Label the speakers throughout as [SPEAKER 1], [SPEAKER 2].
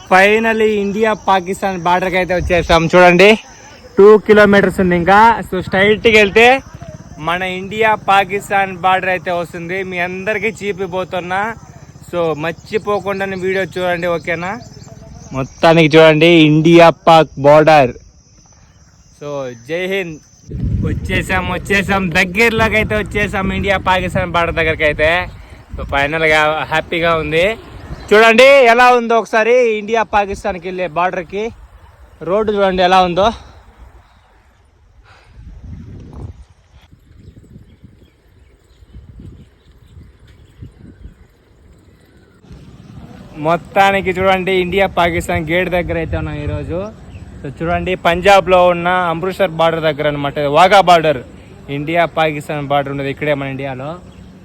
[SPEAKER 1] Finally India Pakistan బార్డర్కి అయితే వచ్చేసాం. చూడండి 2 కిలోమీటర్స్ ఉంది ఇంకా. సో స్ట్రైట్కి వెళ్తే మన ఇండియా పాకిస్తాన్ బార్డర్ అయితే వస్తుంది. మీ అందరికీ చూపిపోతున్నా. సో మర్చిపోకుండా వీడియో చూడండి, ఓకేనా? మొత్తానికి చూడండి ఇండియా పాక్ బార్డర్. సో జై హింద్. వచ్చేసాం దగ్గరలోకి అయితే వచ్చేసాం ఇండియా పాకిస్తాన్ బార్డర్ దగ్గరికి అయితే. సో ఫైనల్గా హ్యాపీగా ఉంది. చూడండి ఎలా ఉందో ఒకసారి ఇండియా పాకిస్తాన్కి వెళ్ళే బార్డర్కి రోడ్డు చూడండి ఎలా ఉందో. మొత్తానికి చూడండి ఇండియా పాకిస్తాన్ గేట్ దగ్గర అయితే ఉన్నాం ఈరోజు. సో చూడండి పంజాబ్లో ఉన్న అమృత్సర్ బార్డర్ దగ్గర అనమాట. Wagah border, India Pakistan border ఉండదు ఇక్కడే మన ఇండియాలో.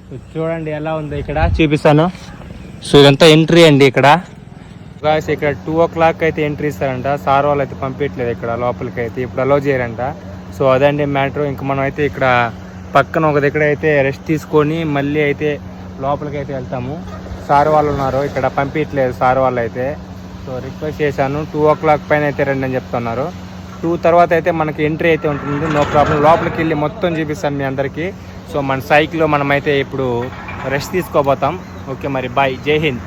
[SPEAKER 1] సో చూడండి ఎలా ఉందో ఇక్కడ చూపిస్తాను. సో ఇదంతా ఎంట్రీ అండి. ఇక్కడ ఇక్కడ 2 o'clock అయితే ఎంట్రీ ఇస్తారంట. సార్ వాళ్ళు అయితే పంపించట్లేదు ఇక్కడ లోపలికి అయితే, ఇప్పుడు అలో చేయరంట. సో అదండి మ్యాటర్. ఇంకా మనం అయితే ఇక్కడ పక్కన ఒక దగ్గర అయితే రెస్ట్ తీసుకొని మళ్ళీ అయితే లోపలికి అయితే వెళ్తాము. సార్ వాళ్ళు ఉన్నారు ఇక్కడ, పంపించట్లేదు సార్ వాళ్ళు అయితే. సో రిక్వెస్ట్ చేశాను 2 o'clock పైన అయితే రండి అని చెప్తున్నారు. 2 తర్వాత అయితే మనకి ఎంట్రీ అయితే ఉంటుంది, నో ప్రాబ్లం. లోపలికి వెళ్ళి మొత్తం చూపిస్తాను మీ అందరికీ. సో మన సైకిల్లో మనమైతే ఇప్పుడు రెస్ట్ తీసుకోబోతాం. ఓకే మరి బాయ్, జై హింద్.